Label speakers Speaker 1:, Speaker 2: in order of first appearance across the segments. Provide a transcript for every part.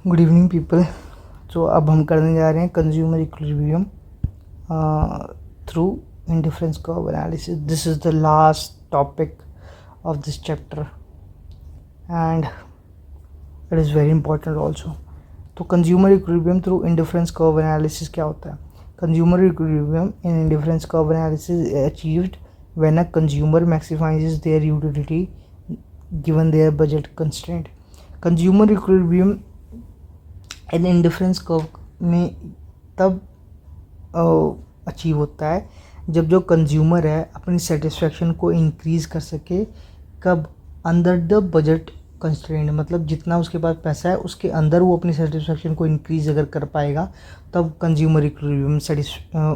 Speaker 1: Good evening people. तो अब हम करने जा रहे हैं consumer equilibrium through indifference curve analysis. This is the last topic of this chapter and it is very important also. तो consumer equilibrium through indifference curve analysis क्या होता है? Consumer equilibrium in indifference curve analysis achieved when a consumer maximises their utility given their budget constraint. Consumer equilibrium in indifference curve में तब achieve होता है जब जो कंज्यूमर है अपनी सेटिस्फेक्शन को इंक्रीज़ कर सके। कब? अंडर द बजट कंस्ट्रेंट, मतलब जितना उसके पास पैसा है उसके अंदर वो अपनी सेटिस्फेक्शन को इंक्रीज़ अगर कर पाएगा तब कंज्यूमर इक्विलिब्रियम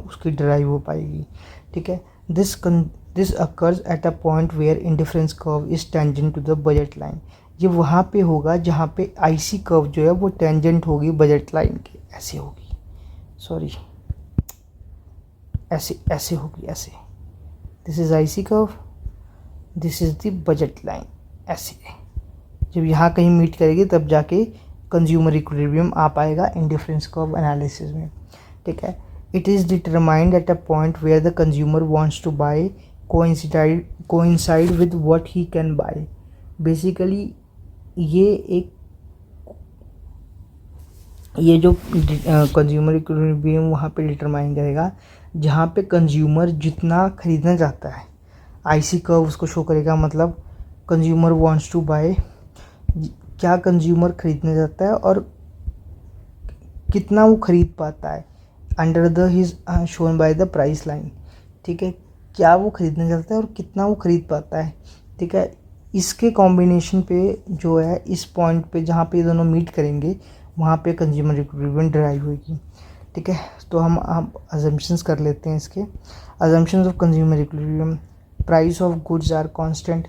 Speaker 1: उसकी ड्राइव हो पाएगी। ठीक है, this occurs at a point where indifference curve is tangent to the budget line. ये वहाँ पे होगा जहाँ पे आईसी कर्व जो है वो टेंजेंट होगी बजट लाइन के, ऐसे होगी, सॉरी ऐसे होगी, ऐसे। This is IC curve, this is the budget line, ऐसे। जब यहाँ कहीं मीट करेगी तब जाके कंज्यूमर इक्विलिब्रियम आ पाएगा इंडिफरेंस कर्व एनालिसिस में। ठीक है, it is determined at a point where the consumer wants to buy coincide with what he can buy. Basically ये जो कंज्यूमर इक्विलिब्रियम वहाँ पे डिटरमाइन करेगा जहाँ पे कंज्यूमर जितना खरीदना चाहता है। आईसी कर्व उसको शो करेगा, मतलब कंज्यूमर वांट्स टू बाय, क्या कंज्यूमर खरीदना चाहता है और कितना वो खरीद पाता है। Under the his shown by the price line. ठीक है, क्या वो खरीदना चाहता है और कितना वो खरीद पाता है। ठीक है, इसके कॉम्बिनेशन पे जो है इस पॉइंट पे जहाँ पे ये दोनों मीट करेंगे वहाँ पे कंज्यूमर इक्विलिब्रियम ड्राइव होगी। ठीक है, तो हम अजम्पशंस कर लेते हैं इसके। Assumptions of consumer equilibrium: price of goods are constant.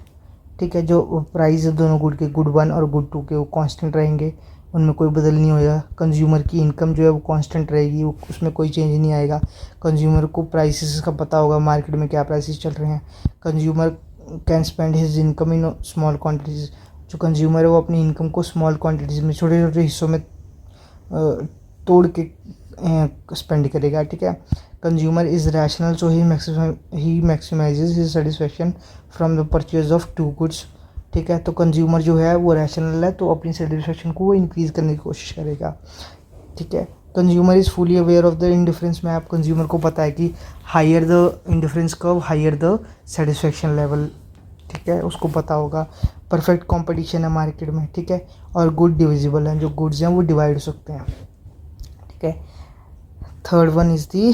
Speaker 1: ठीक है, जो प्राइस है दोनों गुड के, गुड 1 और गुड 2 के, वो कांस्टेंट रहेंगे, उनमें कोई बदल नहीं होगा। कंज्यूमर की इनकम जो है वो कांस्टेंट रहेगी, उसमें कोई चेंज नहीं आएगा। कंज्यूमर को प्राइसेस का पता होगा, मार्केट में क्या प्राइसेस चल रहे हैं। Consumer can spend his income in small quantities. जो कंज्यूमर है वो अपनी इनकम को स्मॉल क्वांटिटीज़ में, छोटे छोटे हिस्सों में तोड़ के स्पेंड करेगा। ठीक है, consumer is rational so he maximises his satisfaction from the purchase of 2 goods. ठीक है, तो कंज्यूमर जो है वो रैशनल है तो अपनी सेटिस्फेक्शन को वो इंक्रीज़ करने की कोशिश करेगा। ठीक है, consumer is fully aware of the indifference map. Consumer को पता है कि higher the indifference curve higher the satisfaction level. ठीक है, उसको पता होगा। परफेक्ट कंपटीशन है मार्केट में। ठीक है, और गुड डिविजिबल हैं, जो गुड्स हैं वो डिवाइड हो सकते हैं। ठीक है, third one is the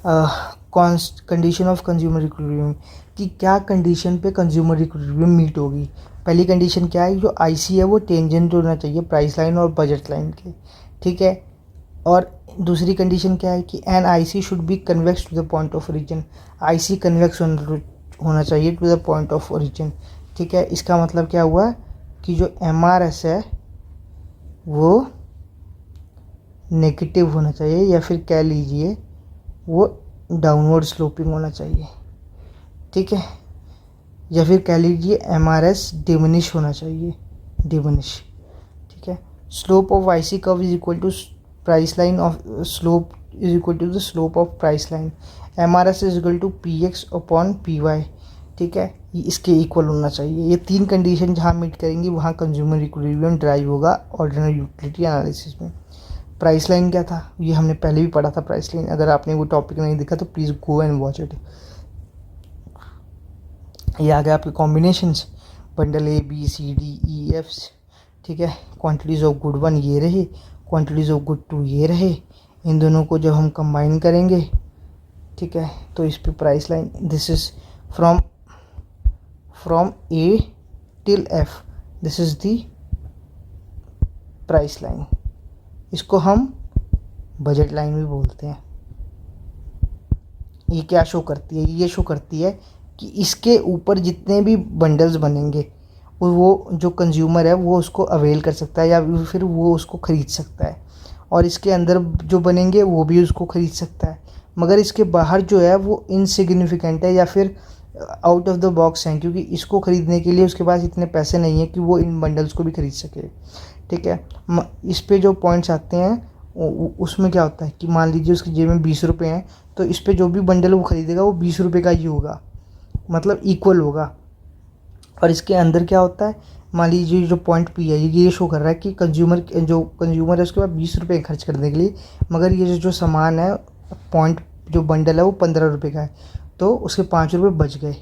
Speaker 1: condition of consumer equilibrium, कि क्या कंडीशन पे कंज्यूमर इक्विलिब्रियम मीट होगी। पहली कंडीशन क्या है, जो आईसी है वो टेंजेंट होना चाहिए प्राइस लाइन और बजट लाइन के। ठीक है, और दूसरी कंडीशन क्या है कि an IC should be convex to the point of origin. IC convex होना चाहिए to the point of origin. ठीक है, इसका मतलब क्या हुआ कि जो एमआरएस है वो नेगेटिव होना चाहिए, या फिर कह लीजिए वो डाउनवर्ड स्लोपिंग होना चाहिए। ठीक है, या फिर कह लीजिए एमआरएस डिमिनिश होना चाहिए, डिमिनिश। ठीक है, slope of IC curve is equal to price line of slope is equal to the slope of price line. MRS is equal to PX upon PY. ठीक है, ये इसके इक्वल होना चाहिए। ये 3 कंडीशन जहाँ मीट करेंगी वहाँ कंज्यूमर इक्विलिब्रियम ड्राइव होगा ऑर्डिनरी यूटिलिटी एनालिसिस में। प्राइस लाइन क्या था, ये हमने पहले भी पढ़ा था प्राइस लाइन। अगर आपने वो टॉपिक नहीं देखा तो please go and watch it. ये आ गया आपके combinations, bundle A B C D E F. ठीक है, क्वांटिटीज़ ऑफ गुड 1 ये रहे, क्वांटिटीज़ ऑफ गुड 2 ये रहे। इन दोनों को जब हम कंबाइन करेंगे, ठीक है, तो इस पे price line, this is from A till F, this is the price line. इसको हम बजट लाइन भी बोलते हैं। ये क्या शो करती है? ये शो करती है कि इसके ऊपर जितने भी बंडल्स बनेंगे वो जो कंज्यूमर है वो उसको अवेल कर सकता है या फिर वो उसको ख़रीद सकता है, और इसके अंदर जो बनेंगे वो भी उसको ख़रीद सकता है। मगर इसके बाहर जो है वो इनसिग्निफिकेंट है या फिर आउट ऑफ द बॉक्स हैं, क्योंकि इसको ख़रीदने के लिए उसके पास इतने पैसे नहीं हैं कि वो इन बंडल्स को भी ख़रीद सके। ठीक है, इस पे जो पॉइंट्स आते हैं उसमें क्या होता है कि मान लीजिए उसकी जेब में 20 रुपये हैं, तो इस पे जो भी बंडल वो ख़रीदेगा वो 20 रुपये का ही होगा, मतलब इक्वल होगा। और इसके अंदर क्या होता है, मान लीजिए जो पॉइंट पी है ये शो कर रहा है कि कंज्यूमर है उसके पास 20 रुपये खर्च करने के लिए, मगर ये जो सामान है पॉइंट जो बंडल है वो 15 रुपये का है, तो उसके 5 रुपये बच गए।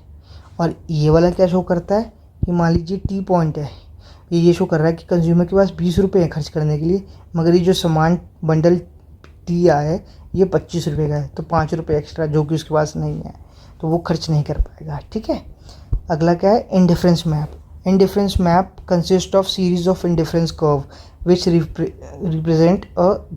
Speaker 1: और ये वाला क्या शो करता है कि मान लीजिए टी पॉइंट है, ये शो कर रहा है कि कंज्यूमर के पास 20 रुपये हैं खर्च करने के लिए, मगर ये जो सामान बंडल टी आया है ये 25 रुपये का है, तो 5 रुपये एक्स्ट्रा जो कि उसके पास नहीं है, तो वो खर्च नहीं कर पाएगा। ठीक है, अगला क्या है, indifference map. Indifference map consist of series of indifference curve which represent a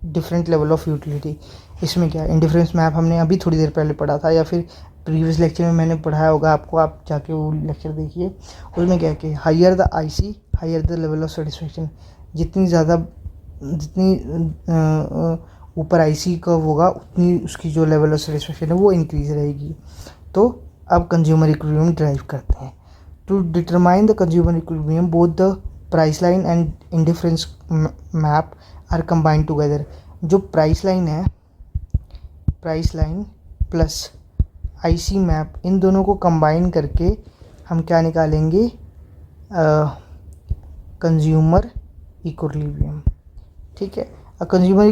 Speaker 1: different level of utility. इसमें क्या है, इंडिफरेंस मैप हमने अभी थोड़ी देर पहले पढ़ा था, या फिर प्रीवियस लेक्चर में मैंने पढ़ाया होगा आपको, आप जाके वो लेक्चर देखिए। उसमें क्या है कि higher the IC higher the level of satisfaction, जितनी ऊपर आईसी कर्व होगा उतनी उसकी जो लेवल ऑफ सेटिस्फेक्शन है वो इंक्रीज रहेगी। तो अब कंज्यूमर इक्विलिब्रियम ड्राइव करते हैं। To determine the consumer equilibrium both the price line and indifference map are combined together. जो प्राइस लाइन है, price line plus IC map, इन दोनों को कंबाइन करके हम क्या निकालेंगे, कंज्यूमर इक्विलिब्रियम। ठीक है, a consumer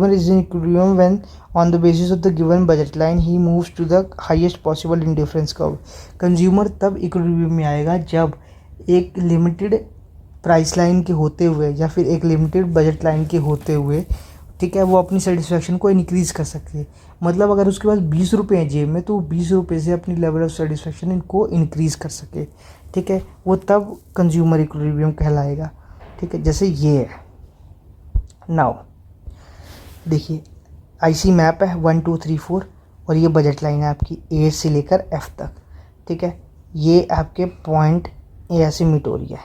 Speaker 1: is in equilibrium when on the basis of the given budget line he moves to the highest possible indifference curve। Consumer तब इक्विलिब्रियम में आएगा जब एक लिमिटेड प्राइस लाइन के होते हुए या फिर एक लिमिटेड बजट लाइन के होते हुए, ठीक है, वो अपनी सेटिस्फेक्शन को इनक्रीज़ कर सके। मतलब अगर उसके पास 20 रुपये हैं जेब में, तो वो 20 रुपये से अपनी लेवल ऑफ सेटिस्फेक्शन इनको इंक्रीज़ कर सके। ठीक है, वो तब कंज्यूमर इक्विलिब्रियम कहलाएगा। ठीक है, जैसे ये है। नाउ देखिए, आईसी मैप है 1 2 3 4 और ये बजट लाइन है आपकी ए से लेकर एफ तक। ठीक है, ये आपके पॉइंट ए ऐसे मीट हो रही है।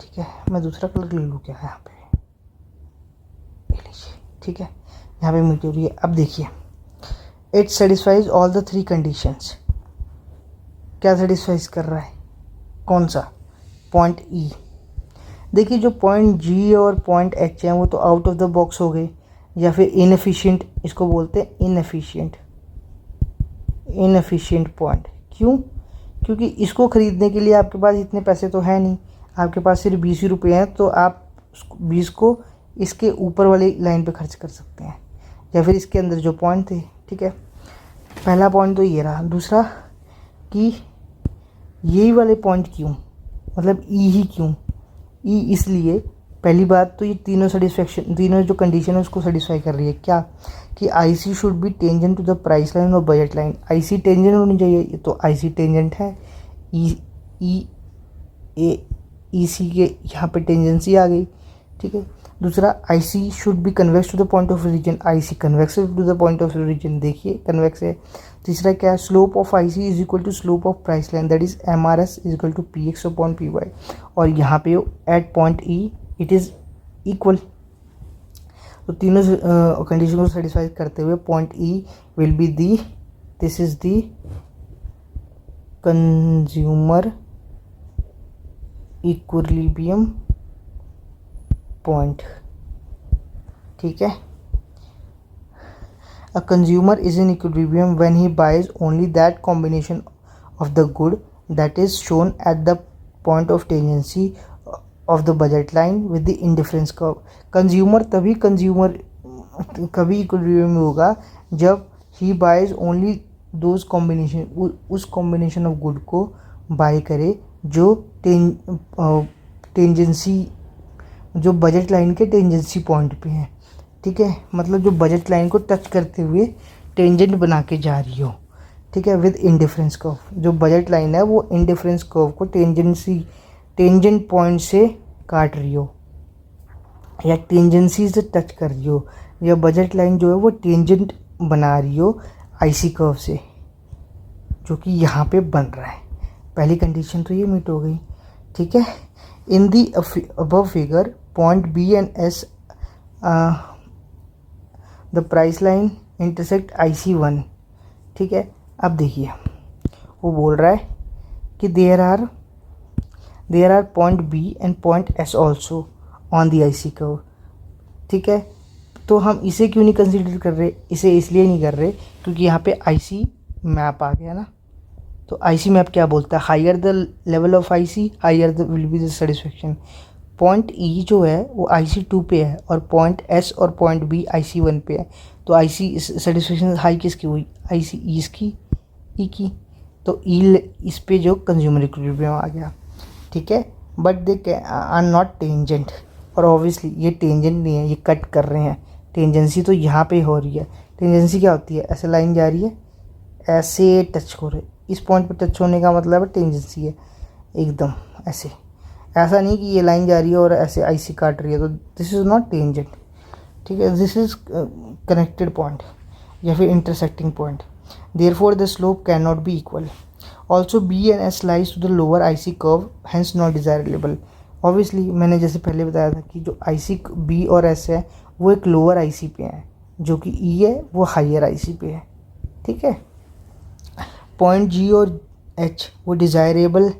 Speaker 1: ठीक है, मैं दूसरा कलर ले लूँ क्या, यहाँ पे ले लीजिए। ठीक है, यहाँ पे मीट हो रही है। अब देखिए, it satisfies all the 3 conditions. क्या सेटिस्फाइज कर रहा है, कौन सा, पॉइंट ई। देखिए, जो पॉइंट जी और पॉइंट एच हैं वो तो आउट ऑफ द बॉक्स हो गए, या फिर इनएफिशिएंट, इसको बोलते हैं इनएफिशिएंट पॉइंट। क्यों, क्योंकि इसको ख़रीदने के लिए आपके पास इतने पैसे तो है नहीं, आपके पास सिर्फ 20 रुपये हैं, तो आप 20 को इसके ऊपर वाली लाइन पे खर्च कर सकते हैं, या फिर इसके अंदर जो पॉइंट थे। ठीक है, पहला पॉइंट तो ये रहा। दूसरा कि यही वाले पॉइंट क्यों, मतलब ई ही क्यों, ई इसलिए, पहली बात तो ये तीनों जो कंडीशन है उसको सेटिस्फाई कर रही है। क्या कि IC should be tangent to the price line और बजट लाइन। आईसी टेंजेंट होनी चाहिए, तो आईसी टेंजेंट है। ईसी के यहाँ पे टेंजेंसी आ गई। ठीक है, दूसरा IC should be convex to the point of origin, IC convex to the point of origin, देखिए कन्वेक्स है। तीसरा क्या है, slope of IC is equal to slope of price line, that is MRS is equal to P X upon P Y. और यहाँ पे at point E it is equal. तो तीनों कंडीशन को सेटिस्फाई करते हुए point E will be the, this is the consumer equilibrium point. ठीक है, a consumer is in equilibrium when he buys only that combination of the good that is shown at the point of tangency of the budget line with the indifference curve। Consumer कभी equilibrium में होगा जब he buys only those combination, उस combination of good को bye करे जो tangency, जो budget line के टेंजेंसी पॉइंट पे है। ठीक है, मतलब जो बजट लाइन को टच करते हुए टेंजेंट बना के जा रही हो। ठीक है, विद इंडिफरेंस कर्व, जो बजट लाइन है वो इंडिफरेंस कर्व को टेंजेंट पॉइंट से काट रही हो, या टेंजेंसी से टच कर रही हो, या बजट लाइन जो है वो टेंजेंट बना रही हो आईसी कर्व से, जो कि यहाँ पे बन रहा है। पहली कंडीशन तो ये मीट हो गई। ठीक है, in the above figure point B and as the price line intersect IC1। ठीक है, अब देखिए वो बोल रहा है कि there are point B and point S also on the IC curve. ठीक है, तो हम इसे क्यों नहीं कंसिडर कर रहे, इसे इसलिए नहीं कर रहे क्योंकि यहाँ पे आईसी मैप आ गया ना। तो आईसी मैप क्या बोलता है, higher the level of IC higher the will be the satisfaction. Point E जो है वो आईसी 2 पे है और पॉइंट एस और पॉइंट बी आईसी 1 पे है। तो आईसी सेटिस्फेक्शन हाई किसकी हुई, आईसी ई की, ई की। तो ई इस पे जो कंज्यूमर इक्विलिब्रियम आ गया। ठीक है, but they are not tangent, और ऑब्वियसली ये टेंजेंट नहीं है, ये कट कर रहे हैं। टेंजेंसी तो यहाँ पे हो रही है। टेंजेंसी क्या होती है, ऐसे लाइन जा रही है, ऐसे टच हो रहे, इस पॉइंट पे टच होने का मतलब है टेंजेंसी है, एकदम ऐसे। ऐसा नहीं कि ये लाइन जा रही है और ऐसे आईसी काट रही है, तो दिस इज़ नॉट टेंजेंट। ठीक है, दिस इज कनेक्टेड पॉइंट या फिर intersecting point. Therefore the slope can not be equal. Also B and S lies to the lower IC curve, hence not desirable. Obviously मैंने जैसे पहले बताया था कि जो आईसी बी और एस है वो एक लोअर आईसी पे है, जो कि ई है वो हायर आईसी पे है। ठीक है, पॉइंट जी और एच वो डिज़ायरेबल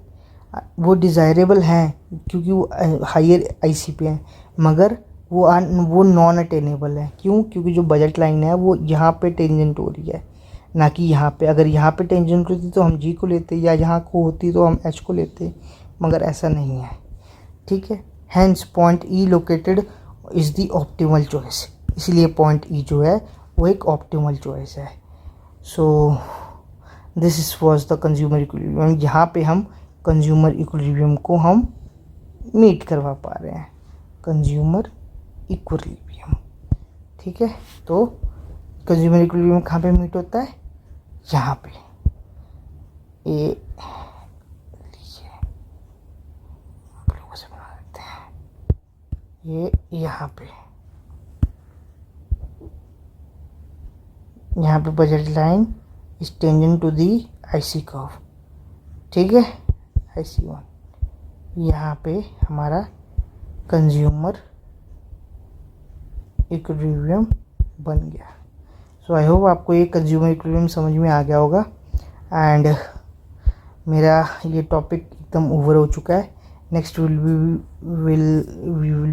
Speaker 1: हैं क्योंकि वो हायर आईसी पे हैं, मगर वो नॉन अटेनेबल है। क्यों, क्योंकि जो बजट लाइन है वो यहाँ पे टेंजेंट हो रही है, ना कि यहाँ पे। अगर यहाँ पे टेंजेंट होती तो हम जी को लेते, या यहाँ को होती तो हम एच को लेते, मगर ऐसा नहीं है। ठीक है, hence point E located is the optimal choice. इसलिए पॉइंट ई जो है वो एक ऑप्टिमल चॉइस है। So this was the consumer equilibrium. यहाँ पे हम कंज्यूमर इक्विलिब्रियम को हम मीट करवा पा रहे हैं, कंज्यूमर इक्विलिब्रियम। ठीक है, तो कंज्यूमर इक्विलिब्रियम कहाँ पे मीट होता है, यहाँ पे। ये लीजिए ब्लू से बना देते हैं, ये यहाँ पे budget line is tangent to the IC curve. ठीक है, आईसी 1 यहाँ पे हमारा कंज्यूमर इक्विलिब्रियम बन गया। सो आई होप आपको ये कंज्यूमर इक्विलिब्रियम समझ में आ गया होगा। एंड मेरा ये टॉपिक एकदम ओवर हो चुका है। Next we will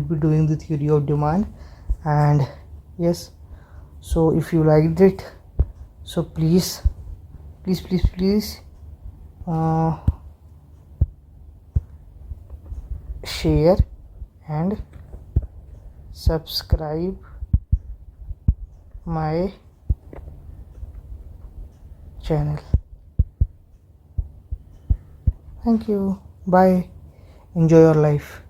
Speaker 1: be doing the theory of demand and yes, so if you like it, so please share and subscribe my channel. Thank you. Bye. Enjoy your life.